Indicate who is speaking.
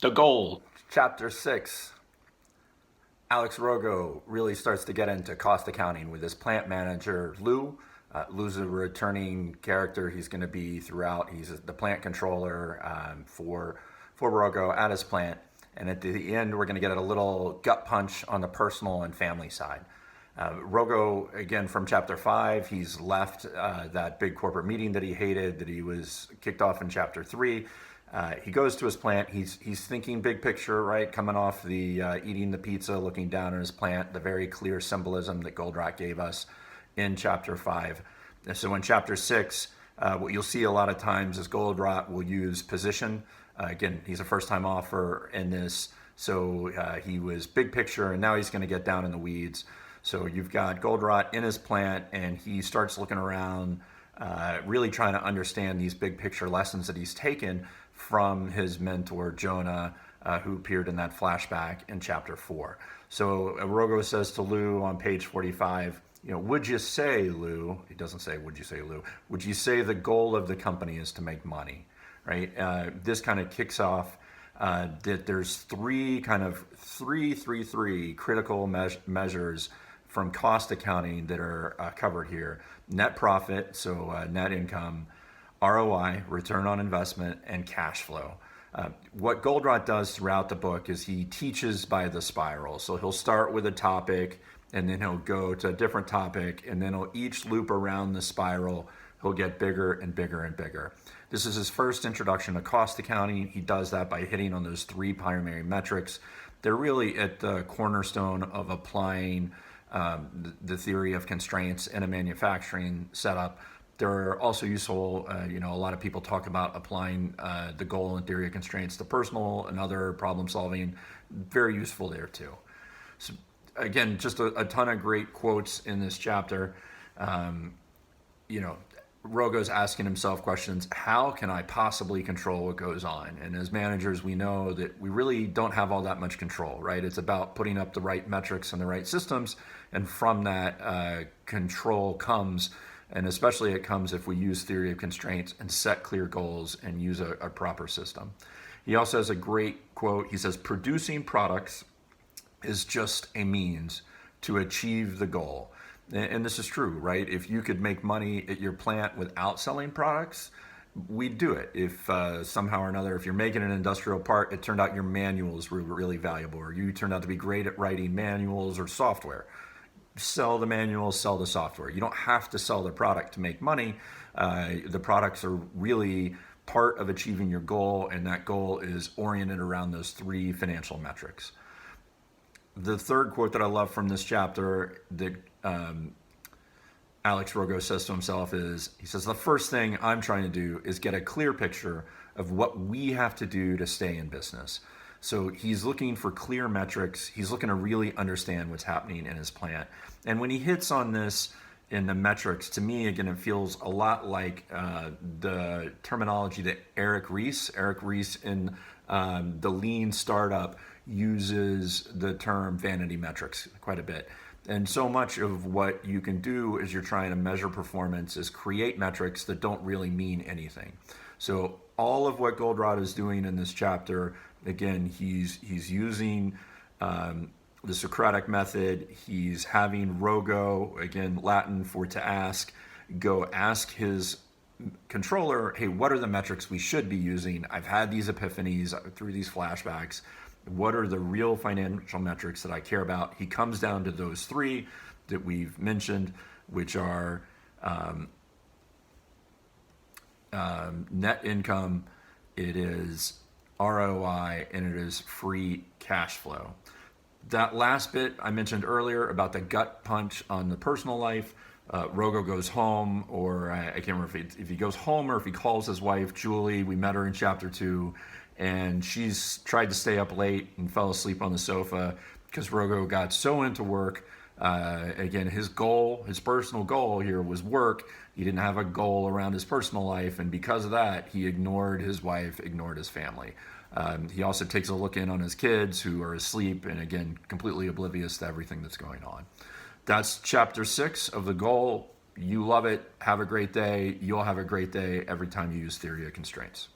Speaker 1: The goal.
Speaker 2: Chapter 6. Alex Rogo really starts to get into cost accounting with his plant manager, Lou. Lou's a returning character. He's going to be throughout. He's the plant controller for Rogo at his plant. And at the end, we're going to get a little gut punch on the personal and family side. Rogo, again, from chapter 5, he's left that big corporate meeting that he hated, that he was kicked off in chapter 3. He goes to his plant. He's thinking big picture, right? Coming off the eating the pizza, looking down at his plant, the very clear symbolism that Goldratt gave us in chapter 5. And so in chapter 6, what you'll see a lot of times is Goldratt will use position. Again, he's a first-time offer in this, so he was big picture, and now he's going to get down in the weeds. So you've got Goldratt in his plant, and he starts looking around, really trying to understand these big picture lessons that he's taken from his mentor, Jonah, who appeared in that flashback in chapter 4. So Rogo says to Lou on page 45, would you say, Lou, he doesn't say, would you say, Lou, would you say the goal of the company is to make money, right? This kind of kicks off that there's three critical measures from cost accounting that are covered here. Net profit, so net income, ROI, return on investment, and cash flow. What Goldratt does throughout the book is he teaches by the spiral. So he'll start with a topic, and then he'll go to a different topic, and then he'll each loop around the spiral. He'll get bigger and bigger and bigger. This is his first introduction to cost accounting. He does that by hitting on those three primary metrics. They're really at the cornerstone of applying the theory of constraints in a manufacturing setup. They're also useful, a lot of people talk about applying the goal and theory of constraints to personal and other problem solving. Very useful there too. So again, just a ton of great quotes in this chapter. Rogo's asking himself questions, how can I possibly control what goes on? And as managers, we know that we really don't have all that much control, right? It's about putting up the right metrics and the right systems, and from that control comes, and especially it comes if we use theory of constraints and set clear goals and use a proper system. He also has a great quote. He says, producing products is just a means to achieve the goal. And this is true, right? If you could make money at your plant without selling products, we'd do it. If somehow or another, if you're making an industrial part, it turned out your manuals were really valuable, or you turned out to be great at writing manuals or software. Sell the manuals, sell the software. You don't have to sell the product to make money. The products are really part of achieving your goal, and that goal is oriented around those three financial metrics. The third quote that I love from this chapter that Alex Rogo says to himself is, he says, the first thing I'm trying to do is get a clear picture of what we have to do to stay in business. So he's looking for clear metrics. He's looking to really understand what's happening in his plant. And when he hits on this in the metrics, to me, again, it feels a lot like the terminology that Eric Ries in the Lean Startup uses the term vanity metrics quite a bit. And so much of what you can do as you're trying to measure performance is create metrics that don't really mean anything. So all of what Goldratt is doing in this chapter, again, he's using the Socratic method. He's having Rogo, again, Latin for to ask, go ask his controller, hey, what are the metrics we should be using? I've had these epiphanies through these flashbacks. What are the real financial metrics that I care about? He comes down to those three that we've mentioned, which are net income, it is ROI, and it is free cash flow. That last bit I mentioned earlier about the gut punch on the personal life, Rogo goes home, or I can't remember if he goes home or if he calls his wife, Julie. We met her in chapter 2, and she's tried to stay up late and fell asleep on the sofa because Rogo got so into work. Again, his personal goal here was work. He didn't have a goal around his personal life, and because of that, he ignored his wife, ignored his family. He also takes a look in on his kids who are asleep and, again, completely oblivious to everything that's going on. That's chapter 6 of The Goal. You love it. Have a great day. You'll have a great day every time you use theory of constraints.